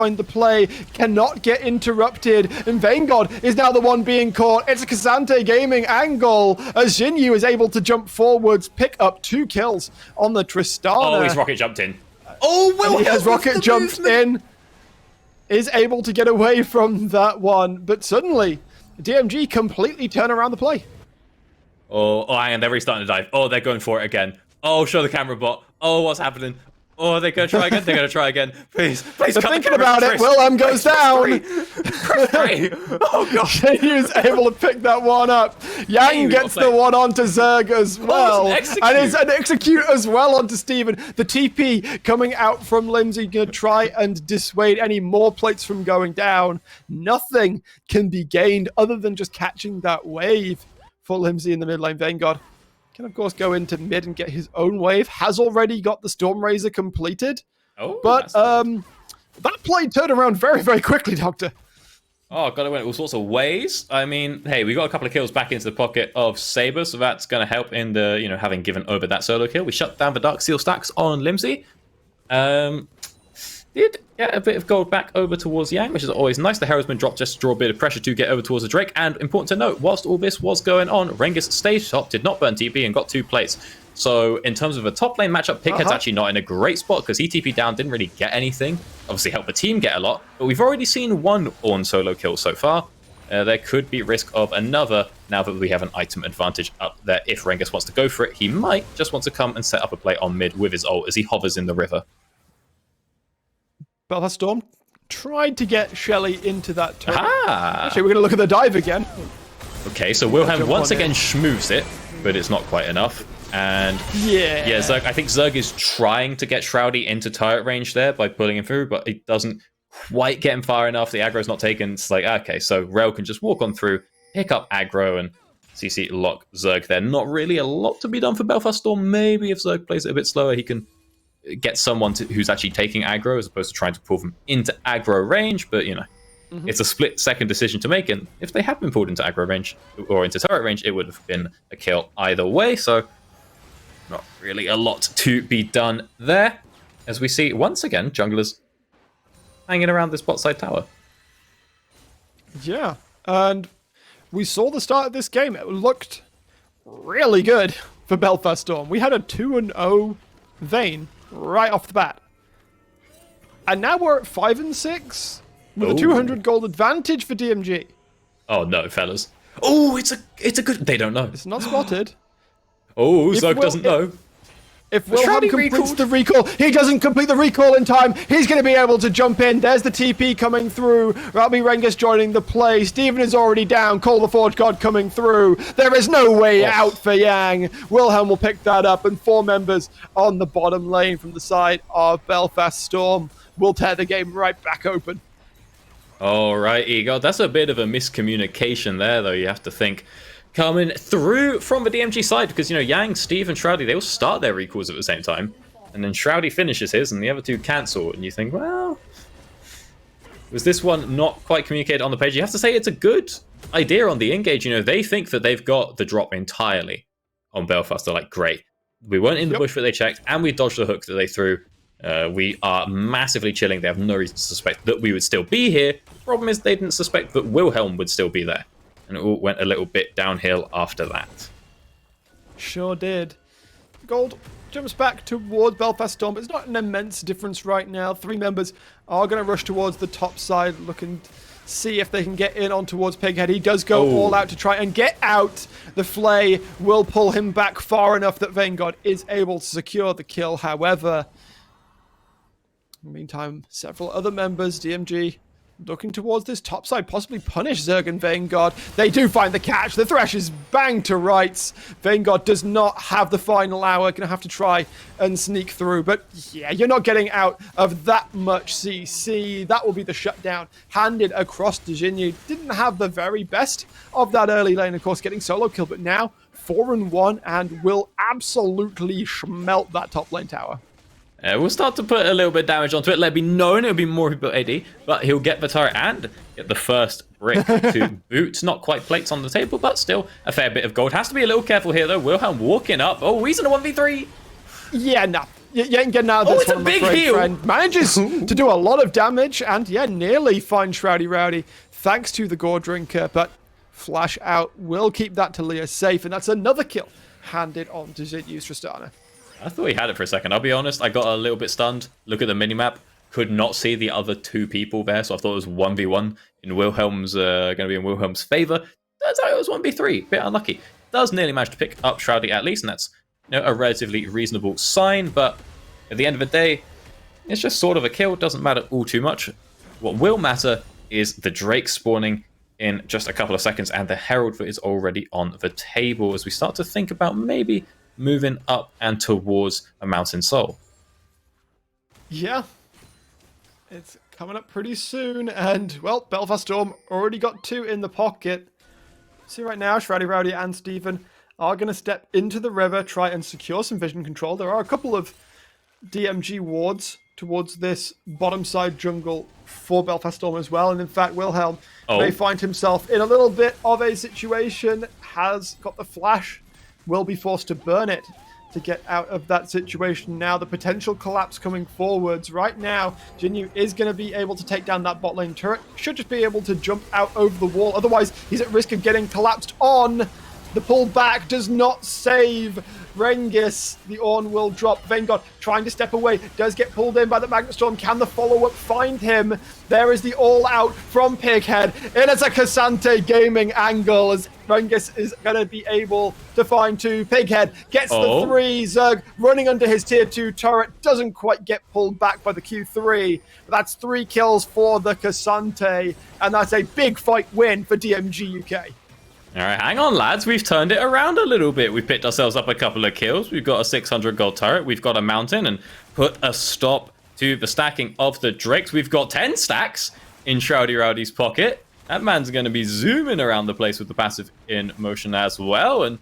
joined the play cannot get interrupted, and Vanguard is now the one being caught. It's a Kazante Gaming angle as Jinyu is able to jump forwards, pick up 2 kills on the Tristana. Oh, he's rocket jumped in. Oh, Will he has rocket jumped in, is able to get away from that one, but suddenly DMG completely turn around the play. Oh, hang on, they're restarting to dive. Oh, they're going for it again. Oh, show the camera bot. Oh, what's happening? Oh, they're going to try again. They're going to try again. Please, please. They're thinking about it. Willem goes down. Oh, gosh. He was able to pick that one up. Yang gets the one onto Zerg as well. And it's an execute as well onto Steven. The TP coming out from Lindsay, going to try and dissuade any more plates from going down. Nothing can be gained other than just catching that wave for Lindsay in the mid lane. Vanguard can, of course, go into mid and get his own wave. Has already got the Stormrazor completed. Oh, but that play turned around very, very quickly, Doctor. Oh, God, it went all sorts of ways. I mean, hey, we got a couple of kills back into the pocket of Saber, so that's going to help in the, you know, having given over that solo kill. We shut down the Dark Seal stacks on Limsey. Did get a bit of gold back over towards Yang, which is always nice. The Herald's been dropped just to draw a bit of pressure to get over towards the Drake. And important to note, whilst all this was going on, Rengus stayed top, did not burn TP, and got 2 plates. So in terms of a top lane matchup, Pighead's actually not in a great spot because he TP'd down, didn't really get anything. Obviously helped the team get a lot, but we've already seen 1 Ornn solo kill so far. There could be risk of another now that we have an item advantage up there. If Rengus wants to go for it, he might just want to come and set up a play on mid with his ult as he hovers in the river. Belfast Storm tried to get Shelly into that turret. Ah! Actually, we're going to look at the dive again. Okay, so Wilhelm once again schmoves it, but it's not quite enough. And yeah, Zerg, I think Zerg is trying to get Shroudy into turret range there by pulling him through, but it doesn't quite get him far enough. The aggro's not taken. It's like, okay, so Rel can just walk on through, pick up aggro, and CC lock Zerg there. Not really a lot to be done for Belfast Storm. Maybe if Zerg plays it a bit slower, he can get someone who's actually taking aggro as opposed to trying to pull them into aggro range, but you know, it's a split-second decision to make, and if they had been pulled into aggro range or into turret range, it would have been a kill either way, so not really a lot to be done there. As we see, once again, junglers hanging around this bot side tower. Yeah, and we saw the start of this game. It looked really good for Belfast Storm. We had a 2-0 Vayne right off the bat. And now we're at 5 and 6 with a 200 gold advantage for DMG. Oh no, fellas. Oh, it's a good. They don't know. It's not spotted. Oh, Zerg doesn't know. If Wilhelm completes the recall, he doesn't complete the recall in time. He's going to be able to jump in. There's the TP coming through. That'll be Rengus joining the play. Steven is already down. Call the Forge God coming through. There is no way out for Yang. Wilhelm will pick that up, and 4 members on the bottom lane from the side of Belfast Storm will tear the game right back open. All right, Igor. That's a bit of a miscommunication there, though. You have to think. Coming through from the DMG side, because, you know, Yang, Steve, and Shroudy, they all start their recalls at the same time. And then Shroudy finishes his, and the other 2 cancel. And you think, well, was this one not quite communicated on the page? You have to say it's a good idea on the engage. You know, they think that they've got the drop entirely on Belfast. They're like, great. We weren't in the bush that they checked, and we dodged the hook that they threw. We are massively chilling. They have no reason to suspect that we would still be here. The problem is they didn't suspect that Wilhelm would still be there. And it all went a little bit downhill after that. Sure did. Gold jumps back towards Belfast Storm. It's not an immense difference right now. 3 members are going to rush towards the top side, looking to see if they can get in on towards Pighead. He does go all out to try and get out. The Flay will pull him back far enough that Vanguard is able to secure the kill. However, in the meantime, several other members, DMG, looking towards this top side, possibly punish Zerg and Vanguard. They do find the catch. The Thresh is banged to rights. Vanguard does not have the final hour. Going to have to try and sneak through. But yeah, you're not getting out of that much CC. That will be the shutdown handed across to Jinyu. Didn't have the very best of that early lane, of course, getting solo kill. But now 4 and 1 and will absolutely smelt that top lane tower. We'll start to put a little bit of damage onto it. Let it be known it'll be more people AD, but he'll get the turret and get the first brick to boot. Not quite plates on the table, but still a fair bit of gold. Has to be a little careful here, though. Wilhelm walking up. Oh, he's in a 1v3. Yeah, no. You ain't getting out of this it's a one, big my heal. friend. Manages to do a lot of damage and, yeah, nearly finds Shroudy Rowdy thanks to the Gore Drinker. But Flash Out will keep that to Leah safe, and that's another kill handed on to Zidus Tristana. I thought he had it for a second. I'll be honest, I got a little bit stunned. Look at the minimap. Could not see the other two people there, so I thought it was 1v1 in Wilhelm's, going to be in Wilhelm's favor. Turns out it was 1v3. Bit unlucky. Does nearly manage to pick up Shroudy at least, and that's a relatively reasonable sign, but at the end of the day, it's just sort of a kill. Doesn't matter all too much. What will matter is the Drake spawning in just a couple of seconds, and the Herald is already on the table as we start to think about maybe moving up and towards a Mountain Soul. Yeah. It's coming up pretty soon, and, well, Belfast Storm already got 2 in the pocket. See right now, Shroudy Rowdy and Steven are going to step into the river, try and secure some vision control. There are a couple of DMG wards towards this bottom side jungle for Belfast Storm as well, and in fact, Wilhelm may find himself in a little bit of a situation, has got the flash, will be forced to burn it to get out of that situation now. The potential collapse coming forwards. Right now, Jinyu is going to be able to take down that bot lane turret. Should just be able to jump out over the wall. Otherwise, he's at risk of getting collapsed on. The pull back does not save Rengis. The Ornn will drop. Vanguard trying to step away. Does get pulled in by the Magnet Storm. Can the follow-up find him? There is the all-out from Pighead. It is a Cassante gaming angle as Rengis is going to be able to find 2. Pighead gets the 3. Zerg running under his tier 2 turret. Doesn't quite get pulled back by the Q3. But that's 3 kills for the Cassante. And that's a big fight win for DMG UK. All right, hang on, lads. We've turned it around a little bit. We've picked ourselves up a couple of kills. We've got a 600 gold turret. We've got a mountain and put a stop to the stacking of the Drakes. We've got 10 stacks in Shroudy Rowdy's pocket. That man's going to be zooming around the place with the passive in motion as well. And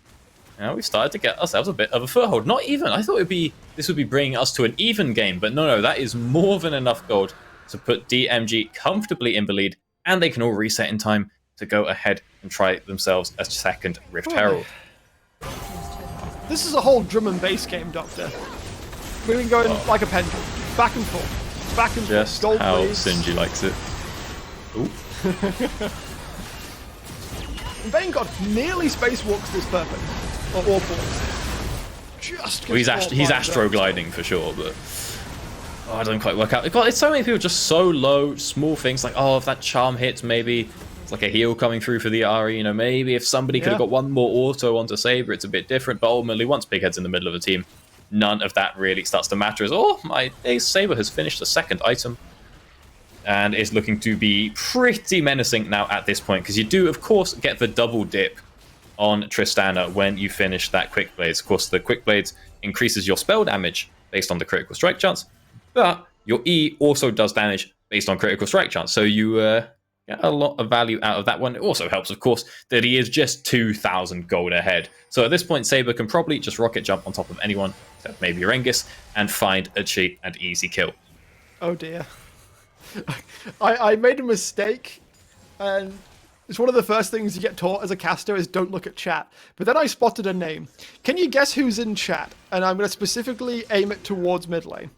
now we've started to get ourselves a bit of a foothold. Not even. I thought this would be bringing us to an even game. But no, that is more than enough gold to put DMG comfortably in the lead. And they can all reset in time to go ahead and try themselves a second Rift Herald. This is a whole drum and bass game, Doctor. We've been going like a pendulum, back and forth, back and forth. Just how Sinji likes it. Ooh. Vanguard nearly spacewalks this perfect, or all just. Well, he's astro gliding for sure, but it doesn't quite work out. God, it's so many people just so low, small things like if that charm hits, maybe. Like a heal coming through for the Ari, maybe if somebody could have got one more auto onto Saber, it's a bit different. But ultimately, once Pighead's in the middle of the team, none of that really starts to matter. As my Ace Saber has finished the second item and is looking to be pretty menacing now at this point, because you do, of course, get the double dip on Tristana when you finish that Quick Blades. Of course, the Quick Blades increases your spell damage based on the critical strike chance, but your E also does damage based on critical strike chance. So you get a lot of value out of that one. It also helps, of course, that he is just 2,000 gold ahead. So at this point, Saber can probably just rocket jump on top of anyone, except maybe Rengis, and find a cheap and easy kill. Oh dear. I made a mistake, and it's one of the first things you get taught as a caster is don't look at chat. But then I spotted a name. Can you guess who's in chat? And I'm going to specifically aim it towards mid lane.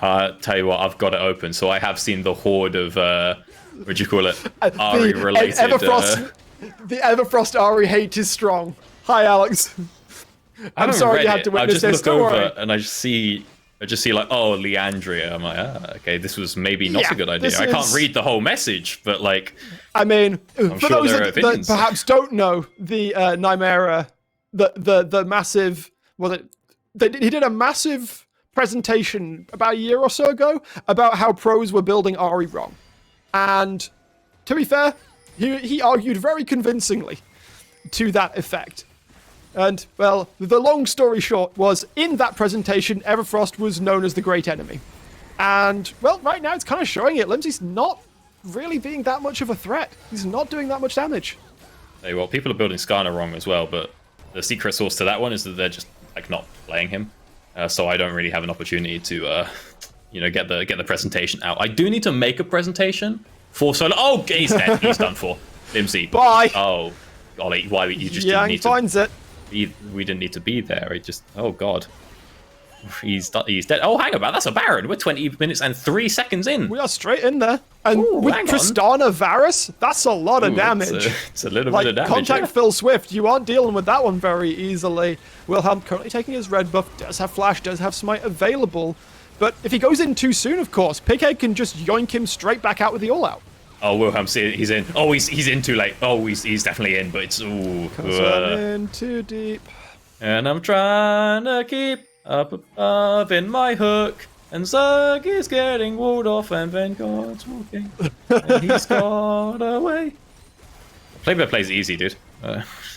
Tell you what, I've got it open, so I have seen the horde of what do you call it? Ari related. The Everfrost Ari hate is strong. Hi, Alex. I'm sorry you had to witness this. I just look over and I just see like, Leandria. I'm like, okay, this was maybe not a good idea. I can't read the whole message, but like, I mean, for those that perhaps don't know, the Nymera, the massive, he did a massive presentation about a year or so ago about how pros were building Ari wrong. And to be fair, he argued very convincingly to that effect. And, well, the long story short was, in that presentation, Everfrost was known as the great enemy. And, well, right now it's kind of showing it. Limsy's not really being that much of a threat. He's not doing that much damage. Hey, well, people are building Skarner wrong as well, but the secret source to that one is that they're just, like, not playing him. So I don't really have an opportunity to... get the presentation out. I do need to make a presentation for Solo. Oh, he's dead. He's done for. Limsy. Bye. Oh, golly, why you just didn't need finds to... it. We didn't need to be there. It just... Oh, God. He's dead. Oh, hang about. That's a Baron. We're 20 minutes and 3 seconds in. We are straight in there. And Ooh, with Tristana Varus, that's a lot of damage. It's a little bit of damage. Contact Phil Swift, you aren't dealing with that one very easily. Wilhelm currently taking his red buff, does have flash, does have smite available. But if he goes in too soon, of course, Pighead can just yoink him straight back out with the all-out. Oh, Wilhelm, see, he's in. Oh, he's in too late. Oh, he's definitely in, but it's... Ooh. In too deep. And I'm trying to keep up above in my hook. And Zerg is getting walled off and Vanguard's walking. And he's got away. Play-by-play's easy, dude.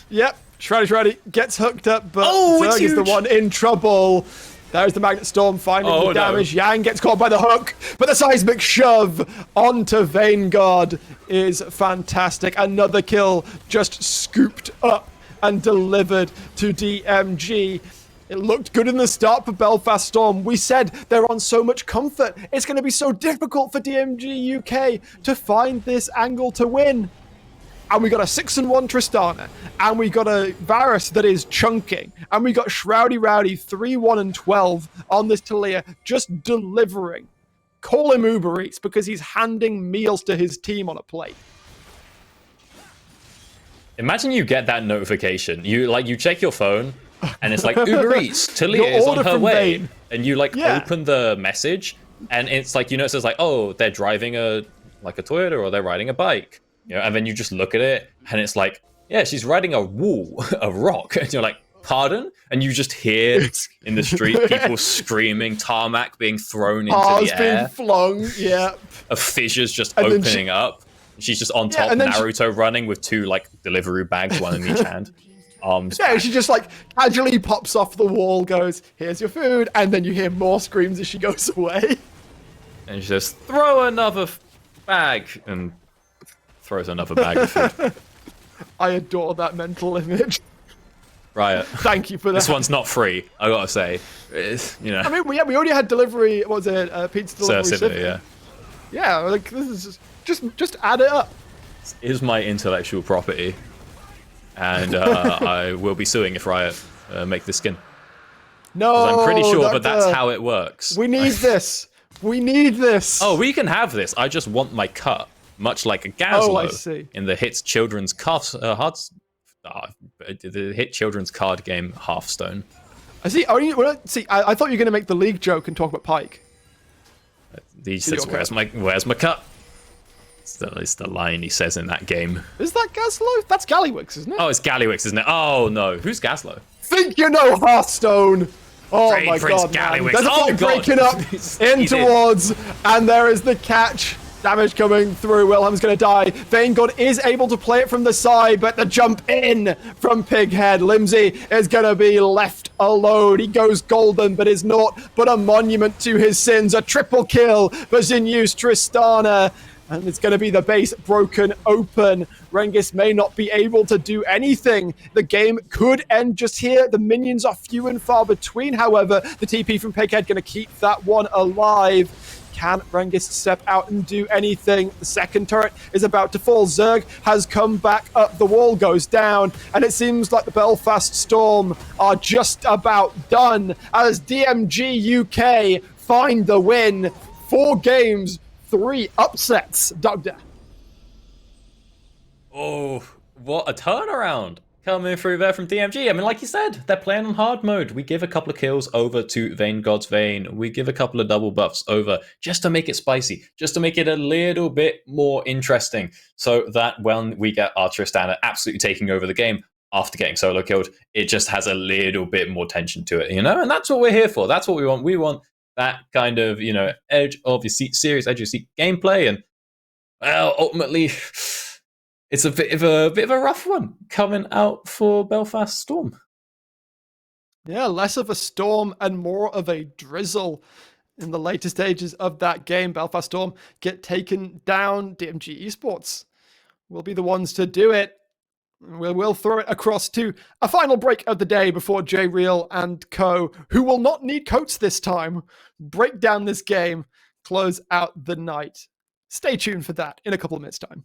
Yep, Shreddy gets hooked up, but Oh, Zerg is the one in trouble. There's the Magnet Storm finding the damage. No. Yang gets caught by the hook, but the seismic shove onto Vanguard is fantastic. Another kill just scooped up and delivered to DMG. It looked good in the start for Belfast Storm. We said they're on so much comfort. It's going to be so difficult for DMG UK to find this angle to win. And we got a 6-1 Tristana, and we got a Varus that is chunking, and we got Shroudy Rowdy 3-1-12 on this Talia, just delivering. Call him Uber Eats because he's handing meals to his team on a plate. Imagine you get that notification. You check your phone, and it's like Uber Eats, Talia is on her way, Vayne. And you open the message, and it's like it says like, oh, they're driving a Toyota or they're riding a bike. And then you just look at it, and it's like, yeah, she's riding a wall, a rock. And you're like, pardon? And you just hear in the street people screaming, tarmac being thrown into the air. Being flung, yeah. A fissure's just opening up. She's just on top, Naruto running with 2, delivery bags, one in each hand. Arms back. She just, casually pops off the wall, goes, here's your food, and then you hear more screams as she goes away. And she says, throw another bag, and throws another bag of food. I adore that mental image. Riot. Thank you for that. This one's not free, I gotta say. I mean, we already had delivery, what was it, pizza delivery. Yeah. Yeah, this is just add it up. This is my intellectual property. And I will be suing if Riot make this skin. No, I'm pretty sure, but that's how it works. We need this. We need this. Oh, we can have this. I just want my cut. Much like a Gazlo in the Hit Children's the Hit Children's card game Hearthstone. I see. I thought you were going to make the League joke and talk about Pike. He says, "Where's my cut?" It's the line he says in that game. Is that Gazlo? That's Gallywix, isn't it? Oh, it's Gallywix, isn't it? Oh no, who's Gazlo? Think you know Hearthstone? Oh my Prince god! Gallywix. There's a fight breaking up in towards, and there is the catch. Damage coming through. Wilhelm's going to die. Vanguard is able to play it from the side, but the jump in from Pighead. Limsey is going to be left alone. He goes golden, but is naught but a monument to his sins. A triple kill for Zinus Tristana. And it's going to be the base broken open. Rengis may not be able to do anything. The game could end just here. The minions are few and far between. However, the TP from Pighead going to keep that one alive. Can Rengis step out and do anything? The second turret is about to fall. Zerg has come back up. The wall goes down. And it seems like the Belfast Storm are just about done as DMG UK find the win. 4 games, 3 upsets. Doctor. Oh, what a turnaround. Coming through there from DMG. I mean, like you said, they're playing on hard mode. We give a couple of kills over to Vanguard's Vayne. We give a couple of double buffs over just to make it spicy, just to make it a little bit more interesting so that when we get our Tristana absolutely taking over the game after getting solo killed, it just has a little bit more tension to it, And that's what we're here for. That's what we want. We want that kind of, edge of your seat, serious edge of your seat gameplay. And, well, ultimately... It's a bit of a rough one coming out for Belfast Storm. Yeah, less of a storm and more of a drizzle in the later stages of that game. Belfast Storm get taken down. DMG Esports will be the ones to do it. We'll throw it across to a final break of the day before J Real and co, who will not need coats this time, break down this game, close out the night. Stay tuned for that in a couple of minutes' time.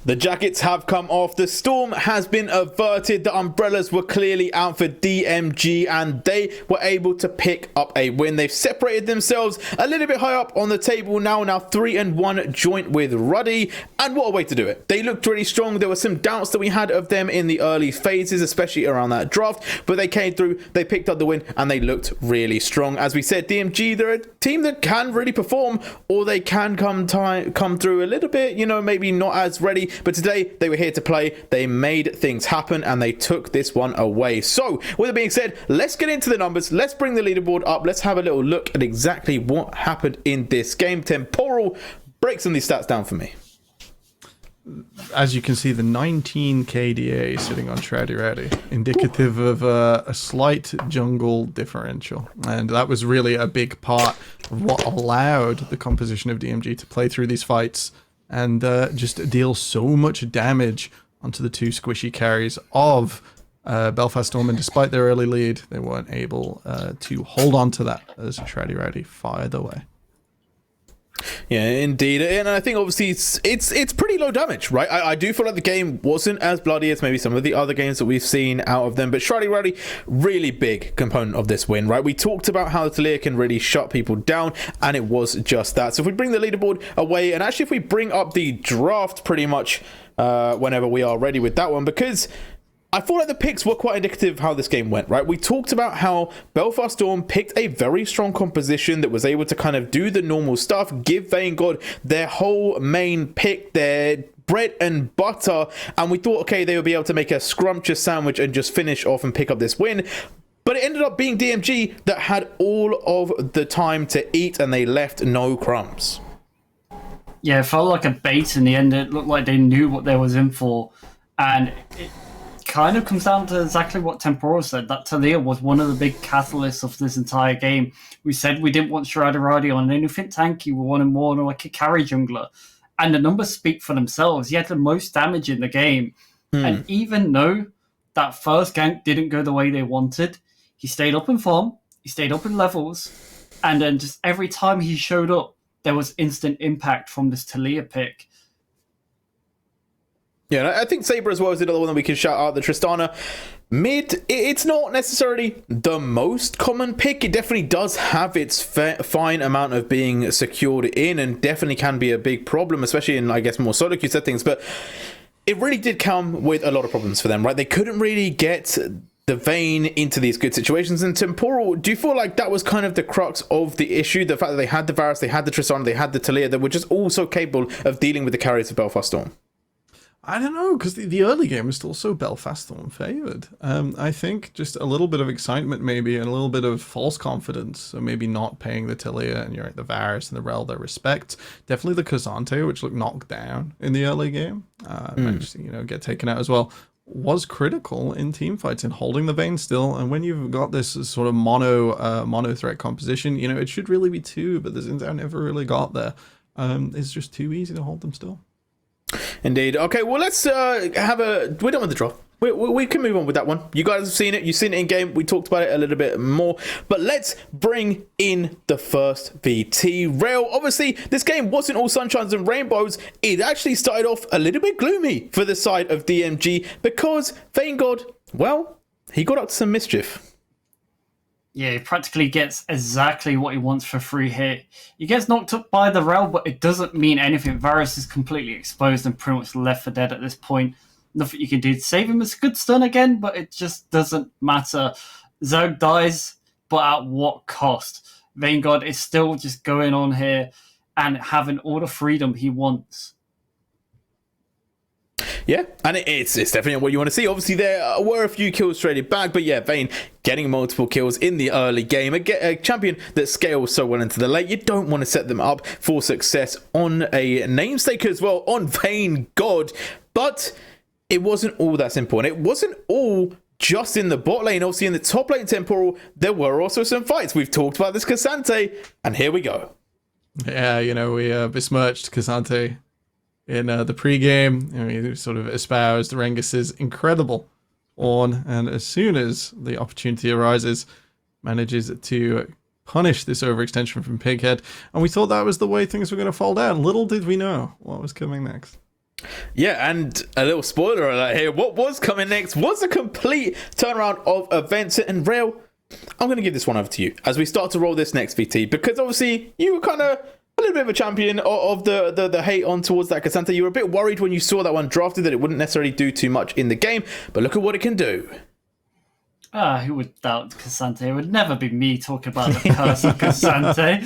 The jackets have come off, the storm has been averted, the umbrellas were clearly out for DMG and they were able to pick up a win. They've separated themselves a little bit high up on the table now 3-1 joint with Ruddy, and what a way to do it. They looked really strong. There were some doubts that we had of them in the early phases, especially around that draft, but they came through, they picked up the win, and they looked really strong. As we said, DMG, they're a team that can really perform, or they can come through a little bit, you know, maybe not as ready. But today, they were here to play, they made things happen, and they took this one away. So, with it being said, let's get into the numbers, let's bring the leaderboard up, let's have a little look at exactly what happened in this game. Temporal, break some of these stats down for me. As you can see, the 19 KDA sitting on Ruddy, indicative of a slight jungle differential. And that was really a big part of what allowed the composition of DMG to play through these fights and just deal so much damage onto the two squishy carries of Belfast Storm. And despite their early lead, they weren't able to hold on to that as Ruddy fired away. Yeah, indeed, and I think obviously it's pretty low damage, right? I do feel like the game wasn't as bloody as maybe some of the other games that we've seen out of them, but Ruddy, really big component of this win, right? We talked about how the Talia can really shut people down, and it was just that. So if we bring the leaderboard away, and actually if we bring up the draft pretty much whenever we are ready with that one, because I feel like the picks were quite indicative of how this game went, right? We talked about how Belfast Storm picked a very strong composition that was able to kind of do the normal stuff, give Vanguard their whole main pick, their bread and butter, and we thought, okay, they would be able to make a scrumptious sandwich and just finish off and pick up this win. But it ended up being DMG that had all of the time to eat, and they left no crumbs. Yeah, it felt like a bait in the end. It looked like they knew what they was in for, and it kind of comes down to exactly what Temporal said, that Talia was one of the big catalysts of this entire game. We said we didn't want Ruddy on anything tanky, we wanted more like a carry jungler. And the numbers speak for themselves. He had the most damage in the game. And even though that first gank didn't go the way they wanted, he stayed up in farm, he stayed up in levels, and then just every time he showed up, there was instant impact from this Talia pick. Yeah, I think Saber as well is another one that we can shout out. The Tristana mid, it's not necessarily the most common pick. It definitely does have its fine amount of being secured in, and definitely can be a big problem, especially in, I guess, more solo queue settings. But it really did come with a lot of problems for them, right? They couldn't really get the Vayne into these good situations. And Temporal, do you feel like that was kind of the crux of the issue? The fact that they had the Varus, they had the Tristana, they had the Talia, that were just also capable of dealing with the carries of Belfast Storm? I don't know, because the early game was still so Belfast Storm favoured. I think just a little bit of excitement maybe, and a little bit of false confidence. So maybe not paying the Talia and the Varus and the Rel their respect. Definitely the Kazante, which looked knocked down in the early game. Managed to, get taken out as well. Was critical in team fights in holding the Vayne still. And when you've got this sort of mono threat composition, it should really be two, but the Zinzao never really got there. It's just too easy to hold them still. Indeed. Okay, well, let's we're done with the draw. We can move on with that one. You guys have seen it. You've seen it in game. We talked about it a little bit more. But let's bring in the first VT. Rail, obviously, this game wasn't all sunshines and rainbows. It actually started off a little bit gloomy for the side of DMG because Vanguard, well, he got up to some mischief. Yeah, he practically gets exactly what he wants for free hit. He gets knocked up by the Rel, but it doesn't mean anything. Varus is completely exposed and pretty much left for dead at this point. Nothing you can do to save him. It's a good stun again, but it just doesn't matter. Zerg dies, but at what cost? Vanguard is still just going on here and having all the freedom he wants. Yeah, and it's definitely what you want to see. Obviously, there were a few kills traded back, but yeah, Vayne getting multiple kills in the early game. A champion that scales so well into the late, you don't want to set them up for success on a namesake as well, on Vanguard. But it wasn't all that simple, and it wasn't all just in the bot lane. Obviously, in the top lane Temporal, there were also some fights. We've talked about this Kazante, and here we go. Yeah, we besmirched Kazante in the pre-game. He sort of espoused Rengus's incredible Ornn, and as soon as the opportunity arises, manages to punish this overextension from Pighead, and we thought that was the way things were going to fall down. Little did we know what was coming next. Yeah, and a little spoiler alert here. What was coming next was a complete turnaround of events. And Rail, I'm going to give this one over to you as we start to roll this next VT, because obviously you were kind of a little bit of a champion of the hate on towards that Cassandra. You were a bit worried when you saw that one drafted that it wouldn't necessarily do too much in the game, but look at what it can do. Who would doubt Cassandra? It would never be me talking about the curse of Cassandra.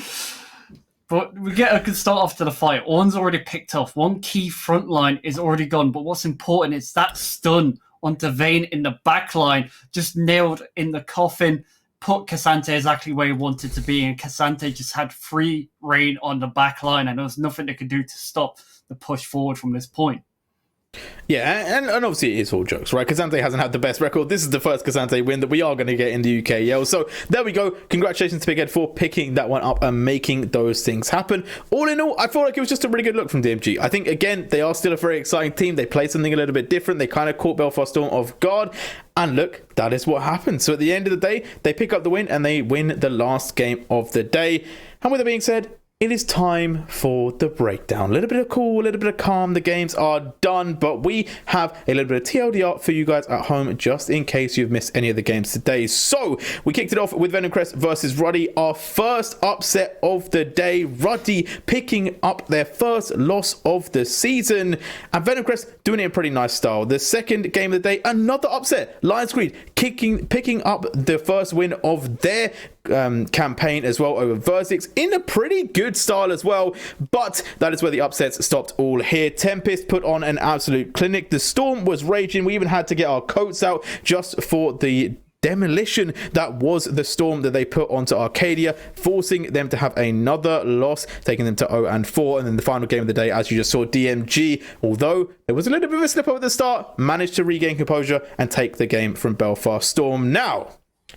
But we get a good start off to the fight. Ornn's already picked off. One key front line is already gone. But what's important is that stun onto Vayne in the back line, just nailed in the coffin, put Cassandra exactly where he wanted to be. And Cassandra just had free reign on the back line. And there was nothing they could do to stop the push forward from this point. Yeah, and obviously it is all jokes, right? Cassandra hasn't had the best record. This is the first Cassandra win that we are going to get in the UKL. So there we go. Congratulations to Big Ed for picking that one up and making those things happen. All in all, I feel like it was just a really good look from DMG. I think, again, they are still a very exciting team. They played something a little bit different. They kind of caught Belfast Storm off guard. And look, that is what happened. So at the end of the day, they pick up the win and they win the last game of the day. And with that being said, it is time for the breakdown. A little bit of cool, a little bit of calm. The games are done, but we have a little bit of TLDR for you guys at home, just in case you've missed any of the games today. So we kicked it off with Venomcrest versus Ruddy, our first upset of the day. Ruddy picking up their first loss of the season, and Venomcrest doing it in pretty nice style. The second game of the day, another upset. Lionscreed picking up the first win of their campaign as well over Verzik in a pretty good style as well, but that is where the upsets stopped all here. Tempest put on an absolute clinic. The storm was raging. We even had to get our coats out just for the demolition that was the storm that they put onto Arcadeia, forcing them to have another loss, taking them to 0-4. And then the final game of the day, as you just saw, DMG, although there was a little bit of a slip up at the start, managed to regain composure and take the game from Belfast Storm. Now,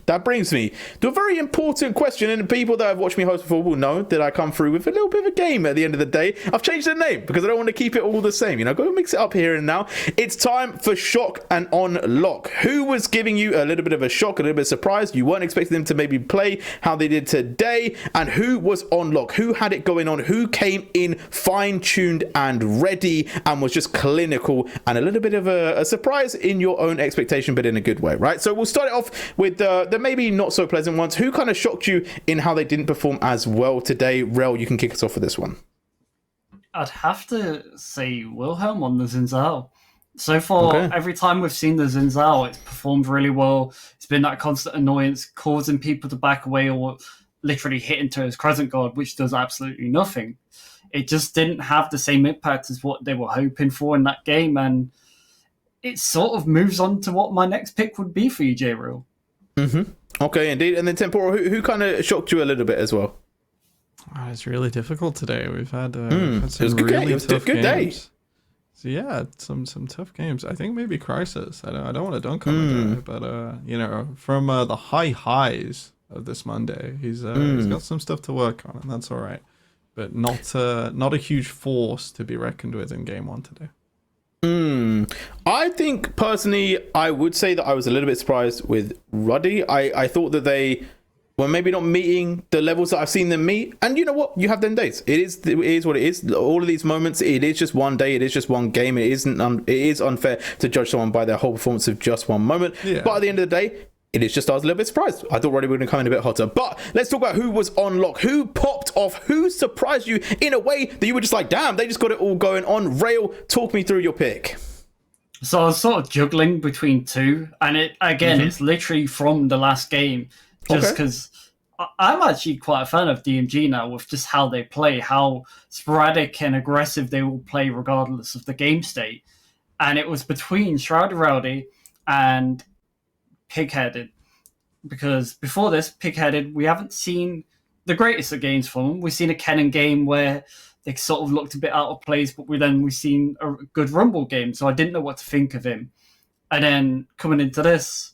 that brings me to a very important question, and people that have watched me host before will know that I come through with a little bit of a game at the end of the day. I've changed the name because I don't want to keep it all the same. You know, go mix it up here and now. It's time for Shock and Unlock. Who was giving you a little bit of a shock, a little bit of surprise? You weren't expecting them to maybe play how they did today, and who was on lock? Who had it going on? Who came in fine-tuned and ready and was just clinical and a little bit of a surprise in your own expectation, but in a good way, right? So we'll start it off with the maybe not so pleasant ones. Who kind of shocked you in how they didn't perform as well today? Rel, you can kick us off for this one. I'd have to say Wilhelm on the Zinzao. So far, every time we've seen the Zinzao, it's performed really well. It's been that constant annoyance, causing people to back away or literally hit into his Crescent Guard, which does absolutely nothing. It just didn't have the same impact as what they were hoping for in that game, and it sort of moves on to what my next pick would be for you, J-Real. Okay, indeed. And then Temporal, who kind of shocked you a little bit as well? It's really difficult today. We've had some it was a good really day. It was a tough good games. day. So yeah, some tough games. I think maybe Crisis. I don't want to dunk on the guy, but you know, from the high highs of this Monday, he's got some stuff to work on, and that's all right. But not a huge force to be reckoned with in game one today. I think personally, I would say that I was a little bit surprised with Ruddy. I thought that they were maybe not meeting the levels that I've seen them meet. And you know what? You have them days. It is what it is. All of these moments, it is just one day. It is just one game. It is unfair to judge someone by their whole performance of just one moment. Yeah. But at the end of the day, it is just I was a little bit surprised. I thought Ruddy were going to come in a bit hotter. But let's talk about who was on lock. Who popped off? Who surprised you in a way that you were just like, damn, they just got it all going on. Rail, talk me through your pick. So I was sort of juggling between two. And it's literally from the last game. Just because I'm actually quite a fan of DMG now with just how they play, how sporadic and aggressive they will play regardless of the game state. And it was between Shrouded Rowdy and Pigheaded, because before this, Pigheaded, we haven't seen the greatest of games from them. We've seen a Kennen game where they sort of looked a bit out of place, but we've seen a good Rumble game, so I didn't know what to think of him. And then coming into this,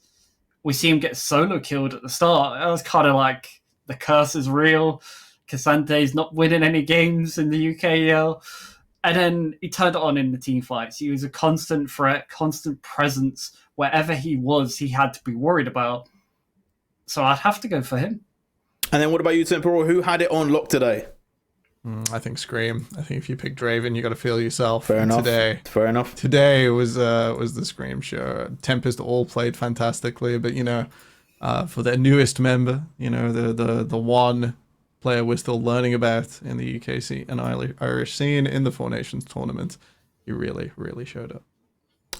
we see him get solo killed at the start. I was kind of like, the curse is real. Cassante's not winning any games in the UKL. And then he turned it on in the team fights. He was a constant threat, constant presence. Wherever he was, he had to be worried about. So I'd have to go for him. And then what about you, Temporal? Who had it on lock today? I think Scream. I think if you pick Draven, you got to feel yourself. Fair enough. Fair enough. Today was the Scream show. Tempest all played fantastically, but for their newest member, the one player we're still learning about in the UKC and Irish scene in the Four Nations tournament, he really, really showed up.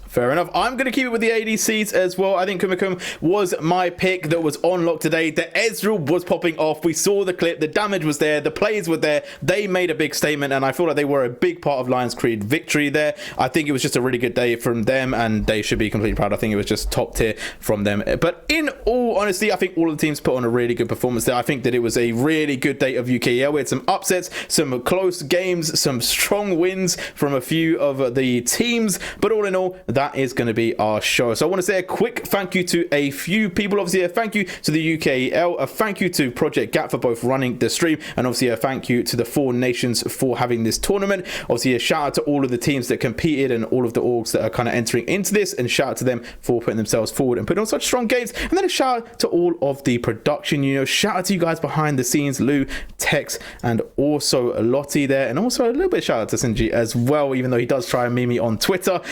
Fair enough. I'm going to keep it with the ADCs as well. I think Kumakum was my pick that was on lock today. The Ezreal was popping off. We saw the clip. The damage was there. The plays were there. They made a big statement, and I feel like they were a big part of Lionscreed victory there. I think it was just a really good day from them, and they should be completely proud. I think it was just top tier from them. But in all honesty, I think all of the teams put on a really good performance there. I think that it was a really good day of UKEL. We had some upsets, some close games, some strong wins from a few of the teams. But all in all, that is going to be our show. So I want to say a quick thank you to a few people. Obviously, a thank you to the UKEL, a thank you to Project Gap for both running the stream, and obviously a thank you to the Four Nations for having this tournament. Obviously, a shout out to all of the teams that competed and all of the orgs that are kind of entering into this, and shout out to them for putting themselves forward and putting on such strong games. And then a shout out to all of the production, shout out to you guys behind the scenes, Lou, Tex, and also Lottie there, and also a little bit shout out to Sinji as well, even though he does try and meme me on Twitter.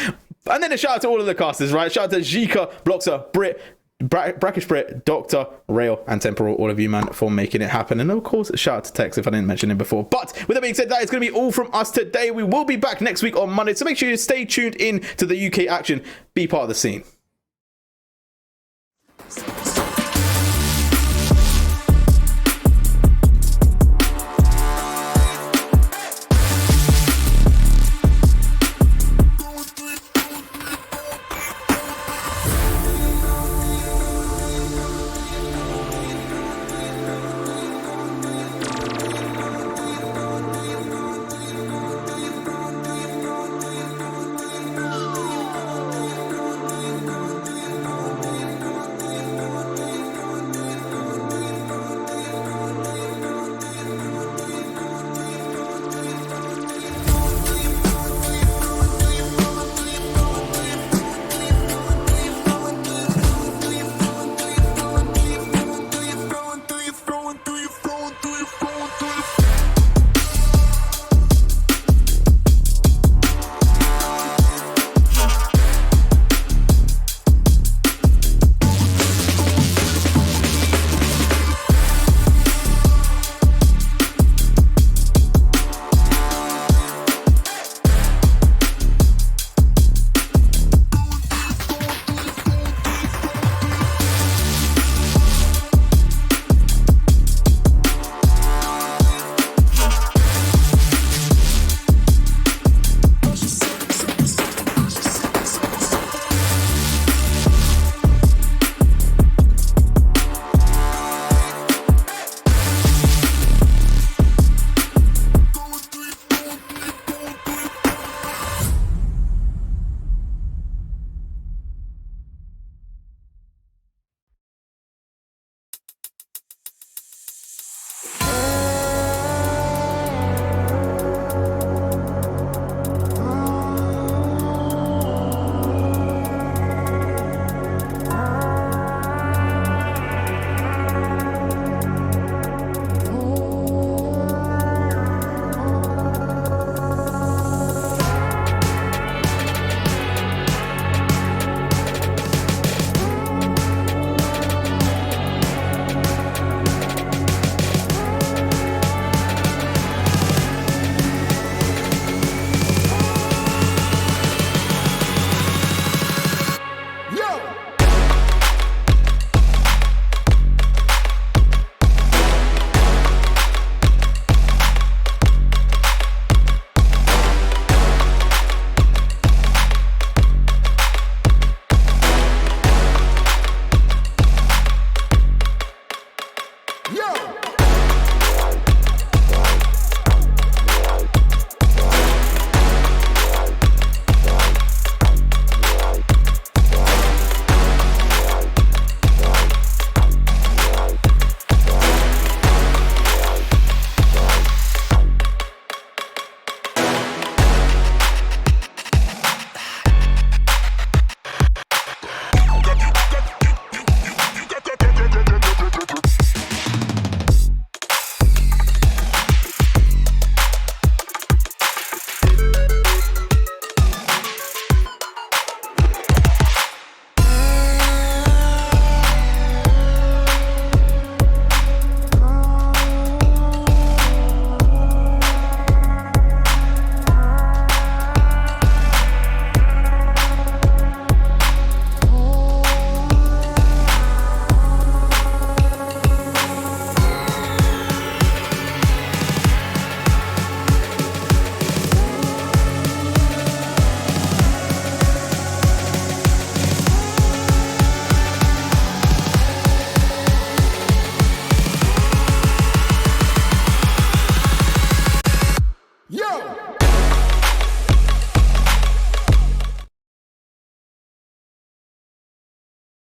And then a shout out to all of the casters, right? Shout out to Jika, Bloxer, Brit, Brackish Brit, Doctor, Rail, and Temporal, all of you, man, for making it happen. And of course, shout out to Tex if I didn't mention him before. But with that being said, that is going to be all from us today. We will be back next week on Monday, so make sure you stay tuned in to the UK action. Be part of the scene.